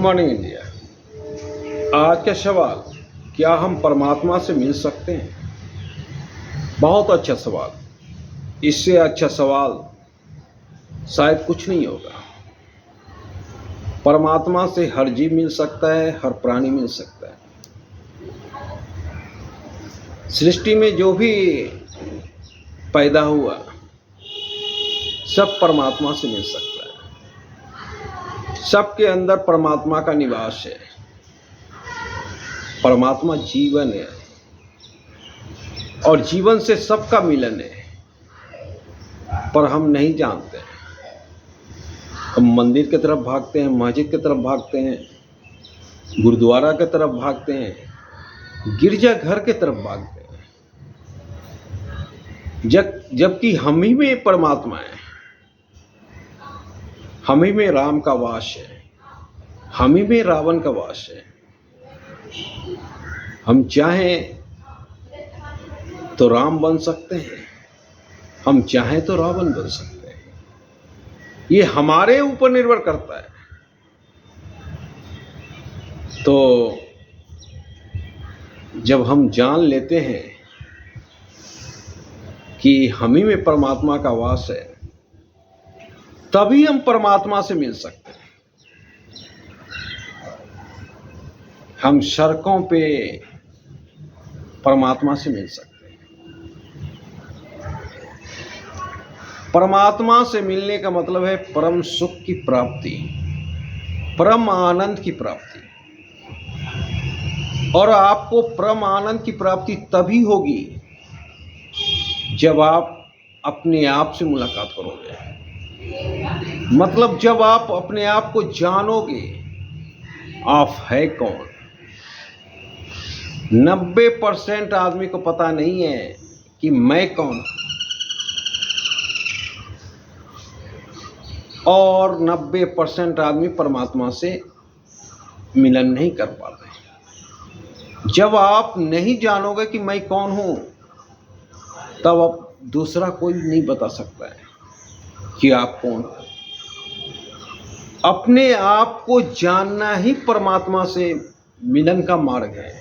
Morning India. आज का सवाल, क्या हम परमात्मा से मिल सकते हैं? बहुत अच्छा सवाल। इससे अच्छा सवाल शायद कुछ नहीं होगा। परमात्मा से हर जीव मिल सकता है, हर प्राणी मिल सकता है। सृष्टि में जो भी पैदा हुआ सब परमात्मा से मिल सकता है। सबके अंदर परमात्मा का निवास है। परमात्मा जीवन है और जीवन से सबका मिलन है, पर हम नहीं जानते। हम मंदिर की तरफ भागते हैं, मस्जिद की तरफ भागते हैं, गुरुद्वारा की तरफ भागते हैं, गिरजाघर की तरफ भागते हैं, जबकि हम ही में परमात्मा है। हम ही में राम का वास है, हम ही में रावण का वास है। हम चाहें तो राम बन सकते हैं, हम चाहें तो रावण बन सकते हैं। ये हमारे ऊपर निर्भर करता है। तो जब हम जान लेते हैं कि हम ही में परमात्मा का वास है, तभी हम परमात्मा से मिल सकते हैं। हम सड़कों पे परमात्मा से मिल सकते हैं। परमात्मा से मिलने का मतलब है परम सुख की प्राप्ति, परम आनंद की प्राप्ति। और आपको परम आनंद की प्राप्ति तभी होगी जब आप अपने आप से मुलाकात करोगे। मतलब जब आप अपने आप को जानोगे आप है कौन। 90% आदमी को पता नहीं है कि मैं कौन, और 90% आदमी परमात्मा से मिलन नहीं कर पाते। जब आप नहीं जानोगे कि मैं कौन हूं, तब आप दूसरा कोई नहीं बता सकता है कि आप कौन हो। अपने आप को जानना ही परमात्मा से मिलन का मार्ग है,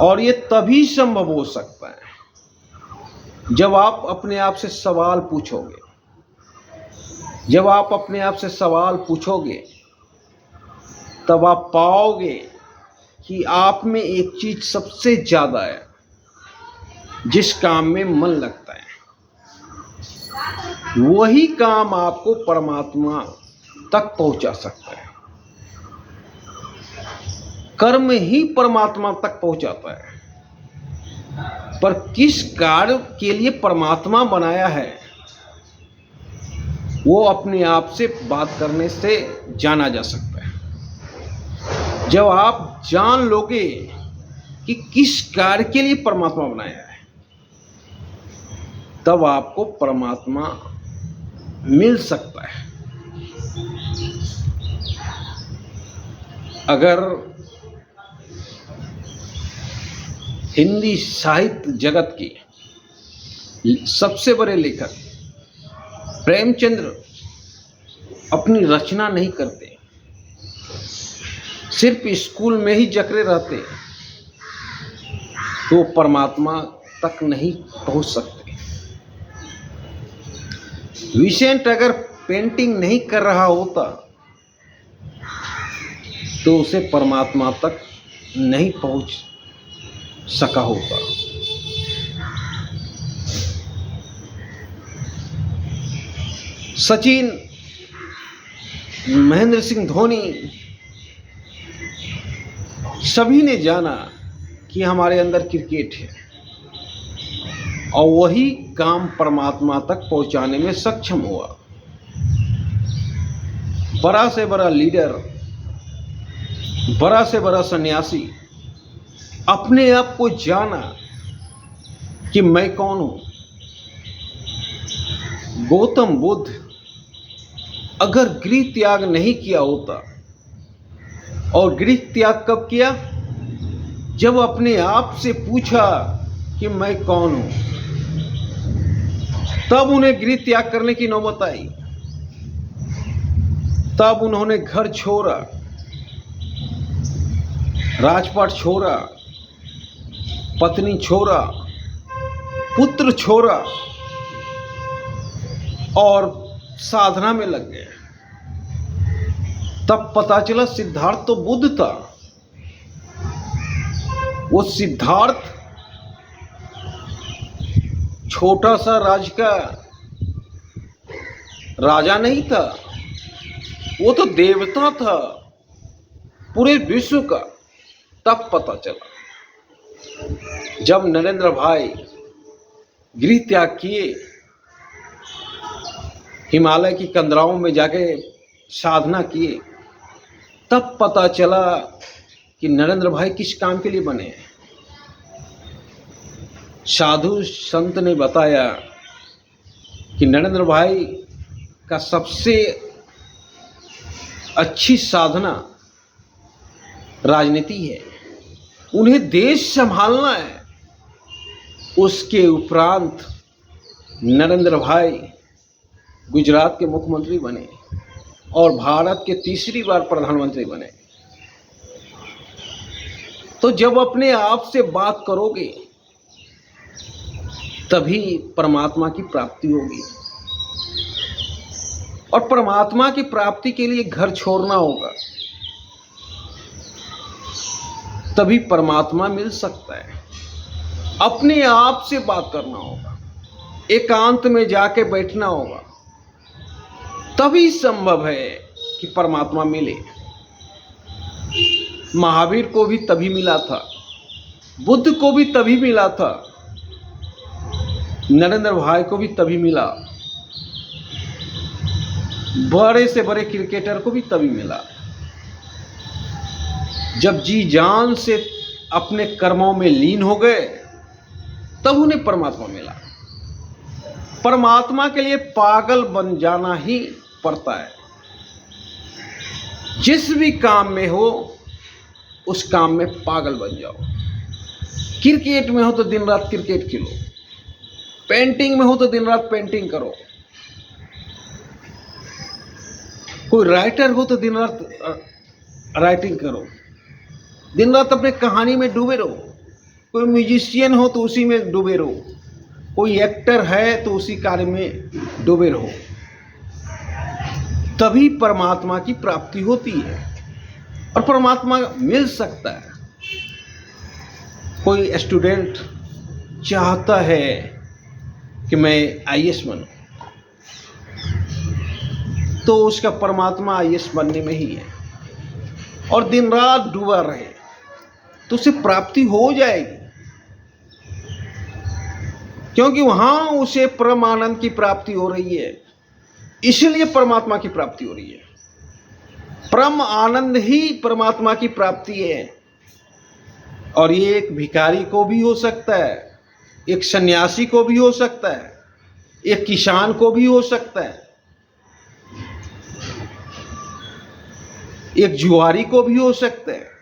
और ये तभी संभव हो सकता है जब आप अपने आप से सवाल पूछोगे। जब आप अपने आप से सवाल पूछोगे तब आप पाओगे कि आप में एक चीज सबसे ज्यादा है, जिस काम में मन लगता है। वही काम आपको परमात्मा तक पहुंचा सकता है। कर्म ही परमात्मा तक पहुंचाता है। पर किस कार्य के लिए परमात्मा बनाया है, वो अपने आप से बात करने से जाना जा सकता है। जब आप जान लोगे कि किस कार्य के लिए परमात्मा बनाया है, तब आपको परमात्मा मिल सकता है। अगर हिंदी साहित्य जगत के सबसे बड़े लेखक प्रेमचंद्र अपनी रचना नहीं करते, सिर्फ स्कूल में ही जकड़े रहते, तो परमात्मा तक नहीं पहुंच सकते। विसेंट अगर पेंटिंग नहीं कर रहा होता तो उसे परमात्मा तक नहीं पहुंच सका होता। सचिन, महेंद्र सिंह धोनी, सभी ने जाना कि हमारे अंदर क्रिकेट है, और वही काम परमात्मा तक पहुंचाने में सक्षम हुआ। बड़ा से बड़ा लीडर, बड़ा से बड़ा सन्यासी अपने आप को जाना कि मैं कौन हूं। गौतम बुद्ध अगर गृह त्याग नहीं किया होता, और गृह त्याग कब किया? जब अपने आप से पूछा कि मैं कौन हूं, तब उन्हें गृह त्याग करने की नौबत आई। तब उन्होंने घर छोड़ा, राजपाट छोड़ा, पत्नी छोड़ा, पुत्र छोड़ा और साधना में लग गए। तब पता चला सिद्धार्थ तो बुद्ध था। वो सिद्धार्थ छोटा सा राज्य का राजा नहीं था, वो तो देवता था पूरे विश्व का। तब पता चला जब नरेंद्र भाई गृह त्याग किए, हिमालय की कंदराओं में जाके साधना किए, तब पता चला कि नरेंद्र भाई किस काम के लिए बने हैं। साधु संत ने बताया कि नरेंद्र भाई का सबसे अच्छी साधना राजनीति है, उन्हें देश संभालना है। उसके उपरांत नरेंद्र भाई गुजरात के मुख्यमंत्री बने और भारत के तीसरी बार प्रधानमंत्री बने। तो जब अपने आप से बात करोगे तभी परमात्मा की प्राप्ति होगी, और परमात्मा की प्राप्ति के लिए घर छोड़ना होगा, तभी परमात्मा मिल सकता है। अपने आप से बात करना होगा, एकांत में जाके बैठना होगा, तभी संभव है कि परमात्मा मिले। महावीर को भी तभी मिला था, बुद्ध को भी तभी मिला था, नरेंद्र भाई को भी तभी मिला, बड़े से बड़े क्रिकेटर को भी तभी मिला जब जी जान से अपने कर्मों में लीन हो गए, तब उन्हें परमात्मा मिला। परमात्मा के लिए पागल बन जाना ही पड़ता है। जिस भी काम में हो उस काम में पागल बन जाओ। क्रिकेट में हो तो दिन रात क्रिकेट खेलो, पेंटिंग में हो तो दिन रात पेंटिंग करो, कोई राइटर हो तो दिन रात राइटिंग करो, दिन रात अपने कहानी में डूबे रहो। कोई म्यूजिशियन हो तो उसी में डूबे रहो, कोई एक्टर है तो उसी कार्य में डूबे रहो, तभी परमात्मा की प्राप्ति होती है और परमात्मा मिल सकता है। कोई स्टूडेंट चाहता है कि मैं आईएएस बनूं, तो उसका परमात्मा आईएएस बनने में ही है, और दिन रात डूबा रहे तो उसे प्राप्ति हो जाएगी, क्योंकि वहां उसे परम आनंद की प्राप्ति हो रही है, इसलिए परमात्मा की प्राप्ति हो रही है। परम आनंद ही परमात्मा की प्राप्ति है। और ये एक भिखारी को भी हो सकता है, एक सन्यासी को भी हो सकता है, एक किसान को भी हो सकता है, एक जुआरी को भी हो सकता है,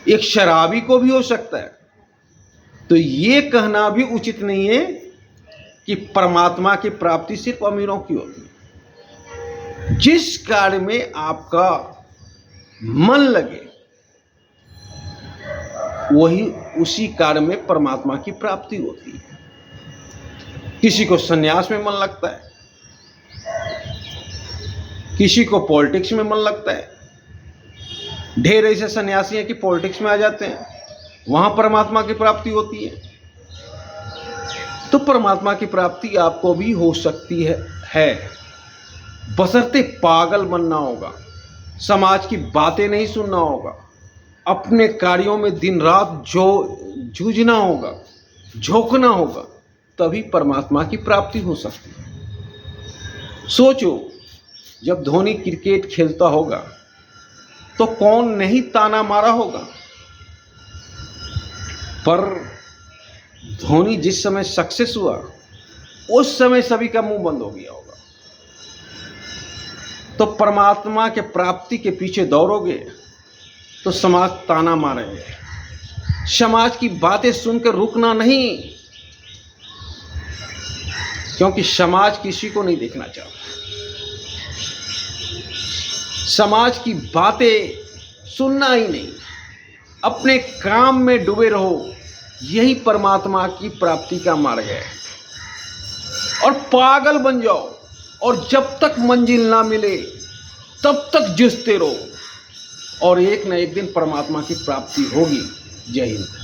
एक शराबी को भी हो सकता है। तो ये कहना भी उचित नहीं है कि परमात्मा की प्राप्ति सिर्फ अमीरों की होती है। जिस कार्य में आपका मन लगे वही उसी कार्य में परमात्मा की प्राप्ति होती है। किसी को सन्यास में मन लगता है, किसी को पॉलिटिक्स में मन लगता है। ढेर ऐसे सन्यासी हैं कि पॉलिटिक्स में आ जाते हैं, वहां परमात्मा की प्राप्ति होती है। तो परमात्मा की प्राप्ति आपको भी हो सकती है, बशर्ते पागल बनना होगा, समाज की बातें नहीं सुनना होगा, अपने कार्यों में दिन रात जो जूझना होगा, झोंकना होगा, तभी परमात्मा की प्राप्ति हो सकती है। सोचो, जब धोनी क्रिकेट खेलता होगा तो कौन नहीं ताना मारा होगा, पर धोनी जिस समय सक्सेस हुआ उस समय सभी का मुंह बंद हो गया होगा। तो परमात्मा के प्राप्ति के पीछे दौड़ोगे तो समाज ताना मारेंगे। समाज की बातें सुनकर रुकना नहीं, क्योंकि समाज किसी को नहीं देखना चाहता। समाज की बातें सुनना ही नहीं, अपने काम में डूबे रहो, यही परमात्मा की प्राप्ति का मार्ग है। और पागल बन जाओ और जब तक मंजिल ना मिले तब तक जूझते रहो, और एक न एक दिन परमात्मा की प्राप्ति होगी। जय हिंद।